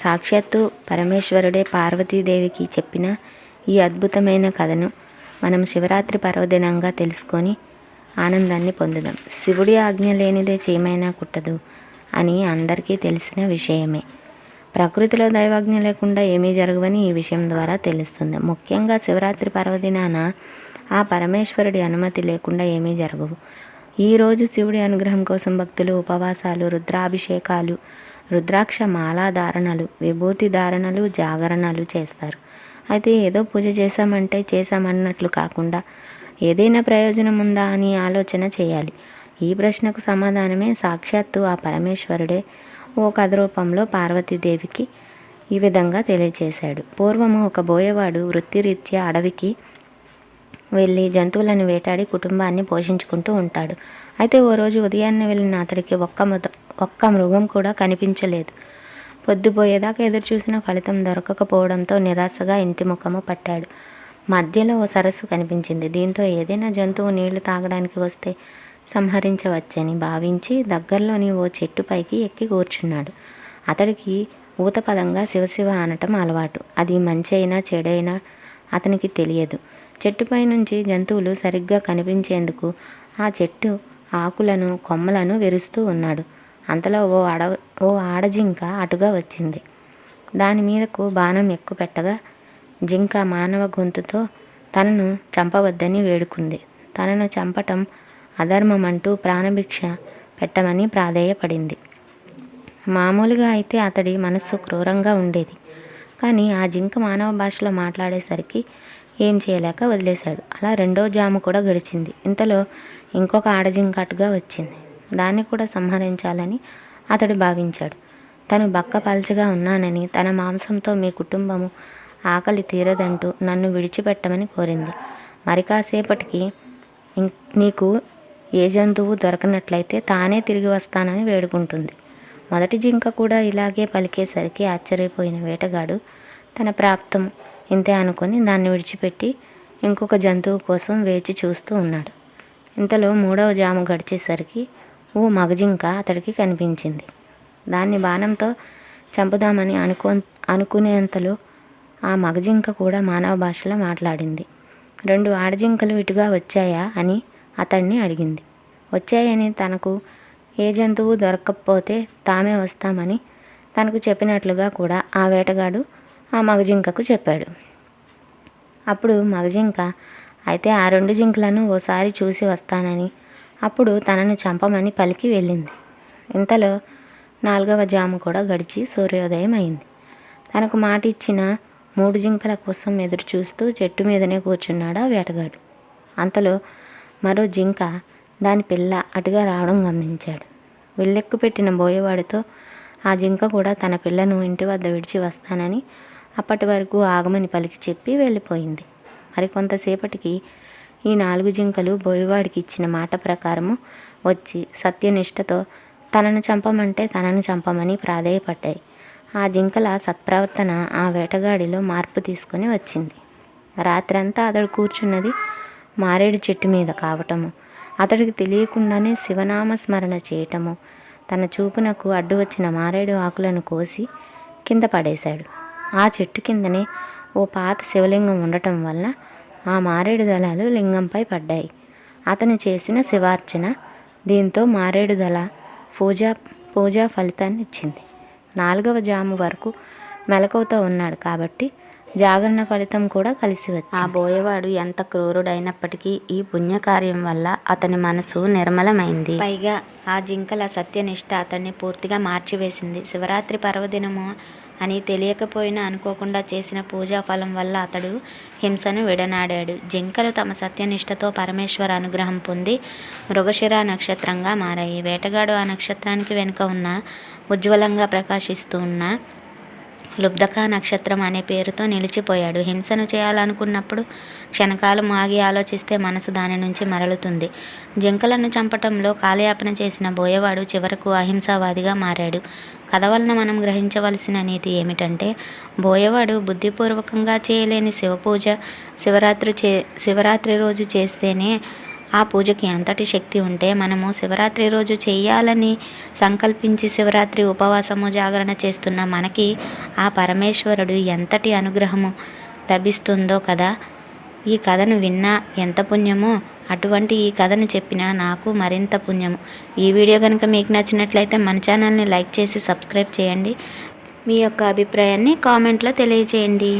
సాక్షాత్తు పరమేశ్వరుడే పార్వతీదేవికి చెప్పిన ఈ అద్భుతమైన కథను మనం శివరాత్రి పర్వదినంగా తెలుసుకొని ఆనందాన్ని పొందుదాం. శివుడి ఆజ్ఞ లేనిదే చీమైనా కుట్టదు అని అందరికీ తెలిసిన విషయమే. ప్రకృతిలో దైవాజ్ఞ లేకుండా ఏమీ జరగవని ఈ విషయం ద్వారా తెలుస్తుంది. ముఖ్యంగా శివరాత్రి పర్వదినాన ఆ పరమేశ్వరుడి అనుమతి లేకుండా ఏమీ జరగవు. ఈరోజు శివుడి అనుగ్రహం కోసం భక్తులు ఉపవాసాలు, రుద్రాభిషేకాలు, రుద్రాక్ష మాలా ధారణలు, విభూతి ధారణలు, జాగరణలు చేస్తారు. అయితే ఏదో పూజ చేశామన్నట్లు కాకుండా ఏదైనా ప్రయోజనం ఉందా అని ఆలోచన చేయాలి. ఈ ప్రశ్నకు సమాధానమే సాక్షాత్తు ఆ పరమేశ్వరుడే ఓ కథ రూపంలో పార్వతీదేవికి ఈ విధంగా తెలియచేశాడు. పూర్వము ఒక బోయవాడు వృత్తిరీత్యా అడవికి వెళ్ళి జంతువులను వేటాడి కుటుంబాన్ని పోషించుకుంటూ ఉంటాడు. అయితే ఓ రోజు ఉదయాన్నే వెళ్ళిన అతడికి ఒక్క మృగం కూడా కనిపించలేదు. పొద్దుపోయేదాకా ఎదురు చూసిన ఫలితం దొరకకపోవడంతో నిరాశగా ఇంటి ముఖము పట్టాడు. మధ్యలో ఓ సరస్సు కనిపించింది. దీంతో ఏదైనా జంతువు నీళ్లు తాగడానికి వస్తే సంహరించవచ్చని భావించి దగ్గరలోని ఓ చెట్టుపైకి ఎక్కి కూర్చున్నాడు. అతడికి ఊతపదంగా శివశివ అనటం అలవాటు. అది మంచి అయినా చెడైనా అతనికి తెలియదు. చెట్టుపై నుంచి జంతువులు సరిగ్గా కనిపించేందుకు ఆ చెట్టు ఆకులను కొమ్మలను విరుస్తూ ఉన్నాడు. అంతలో ఓ ఆడజింక అటుగా వచ్చింది. దాని మీదకు బాణం ఎక్కుపెట్టగా జింక మానవ గొంతుతో తనను చంపవద్దని వేడుకుంది. తనను చంపటం అధర్మం అంటూ ప్రాణభిక్ష పెట్టమని ప్రాధేయపడింది. మామూలుగా అయితే అతడి మనస్సు క్రూరంగా ఉండేది. కానీ ఆ జింక మానవ భాషలో మాట్లాడేసరికి ఏం చేయలేక వదిలేశాడు. అలా రెండో జాము కూడా గడిచింది. ఇంతలో ఇంకొక ఆడజింక అటుగా వచ్చింది. దాన్ని కూడా సంహరించాలని అతడు భావించాడు. తను బక్క పల్చగా ఉన్నానని, తన మాంసంతో మీ కుటుంబము ఆకలి తీరదంటూ నన్ను విడిచిపెట్టమని కోరింది. మరి కాసేపటికి నీకు ఏ జంతువు దొరకనట్లయితే తానే తిరిగి వస్తానని వేడుకుంటుంది. మొదటి జింక కూడా ఇలాగే పలికేసరికి ఆశ్చర్యపోయిన వేటగాడు తన ప్రాప్తం ఇంతే అనుకొని దాన్ని విడిచిపెట్టి ఇంకొక జంతువు కోసం వేచి చూస్తూ ఉన్నాడు. ఇంతలో మూడవ జాము గడిచేసరికి ఓ మగజింక అతడికి కనిపించింది. దాన్ని బాణంతో చంపుదామని అనుకునేంతలో ఆ మగజింక కూడా మానవ భాషలో మాట్లాడింది. రెండు ఆడజింకలు ఇటుగా వచ్చాయా అని అతడిని అడిగింది. వచ్చాయని, తనకు ఏ జంతువు దొరకకపోతే తామే వస్తామని తనకు చెప్పినట్లుగా కూడా ఆ వేటగాడు ఆ మగజింకకు చెప్పాడు. అప్పుడు మగజింక అయితే ఆ రెండు జింకలను ఓసారి చూసి వస్తానని, అప్పుడు తనను చంపమని పలికి వెళ్ళింది. ఇంతలో నాలుగవ జాము కూడా గడిచి సూర్యోదయం అయింది. తనకు మాట ఇచ్చిన 3 జింకల కోసం ఎదురు చూస్తూ చెట్టు మీదనే కూర్చున్నాడు ఆ వేటగాడు. అంతలో మరో జింక దాని పిల్ల అటుగా రావడం గమనించాడు. వెళ్ళెక్కు పెట్టిన బోయవాడితో ఆ జింక కూడా తన పిల్లను ఇంటి వద్ద విడిచి వస్తానని అప్పటి వరకు ఆగమని పలికి చెప్పి వెళ్ళిపోయింది. మరికొంతసేపటికి ఈ 4 జింకలు బోయవాడికి ఇచ్చిన మాట ప్రకారము వచ్చి సత్యనిష్టతో తనను చంపమంటే తనను చంపమని ప్రాధేయపడ్డాయి. ఆ జింకల సత్ప్రవర్తన ఆ వేటగాడిలో మార్పు తీసుకొని వచ్చింది. రాత్రంతా అతడు కూర్చున్నది మారేడు చెట్టు మీద కావటము, అతడికి తెలియకుండానే శివనామ స్మరణ చేయటము, తన చూపునకు అడ్డు వచ్చిన మారేడు ఆకులను కోసి కింద పడేశాడు. ఆ చెట్టు కిందనే ఓ పాత శివలింగం ఉండటం వల్ల ఆ మారేడు దళాలు లింగంపై పడ్డాయి. అతను చేసిన శివార్చన దీంతో మారేడు దళ పూజా ఫలితాన్ని ఇచ్చింది. 4వ జాము వరకు మెలకువతో ఉన్నాడు కాబట్టి జాగరణ ఫలితం కూడా కలిసి వచ్చింది. ఆ బోయవాడు ఎంత క్రూరుడైనప్పటికీ ఈ పుణ్యకార్యం వల్ల అతని మనసు నిర్మలమైంది. పైగా ఆ జింకల సత్యనిష్ట అతన్ని పూర్తిగా మార్చివేసింది. శివరాత్రి పర్వదినము అని తెలియకపోయినా అనుకోకుండా చేసిన పూజా ఫలం వల్ల అతడు హింసను విడనాడాడు. జింకలు తమ సత్యనిష్టతో పరమేశ్వర అనుగ్రహం పొంది మృగశిర నక్షత్రంగా మారాయి. వేటగాడు ఆ నక్షత్రానికి వెనుక ఉన్న ఉజ్వలంగా ప్రకాశిస్తూ ఉన్న లుబ్ధకా నక్షత్రం అనే పేరుతో నిలిచిపోయాడు. హింసను చేయాలనుకున్నప్పుడు క్షణకాలం ఆగి ఆలోచిస్తే మనసు దాని నుంచి మరలుతుంది. జింకలను చంపటంలో కాలయాపన చేసిన బోయవాడు చివరకు అహింసావాదిగా మారాడు. కథ వలన మనం గ్రహించవలసిన నీతి ఏమిటంటే, బోయవాడు బుద్ధిపూర్వకంగా చేయలేని శివపూజ శివరాత్రి రోజు చేస్తేనే ఆ పూజకి అంతటి శక్తి ఉంటే మనము శివరాత్రి రోజు చేయాలని సంకల్పించి శివరాత్రి ఉపవాసము జాగరణ చేస్తున్న మనకి ఆ పరమేశ్వరుడు ఎంతటి అనుగ్రహము లభిస్తుందో కదా. ఈ కథను విన్నా ఎంత పుణ్యమో, అటువంటి ఈ కథను చెప్పినా నాకు మరింత పుణ్యము. ఈ వీడియో కనుక మీకు నచ్చినట్లయితే మన ఛానల్ని లైక్ చేసి సబ్స్క్రైబ్ చేయండి. మీ యొక్క అభిప్రాయాన్ని కామెంట్లో తెలియచేయండి.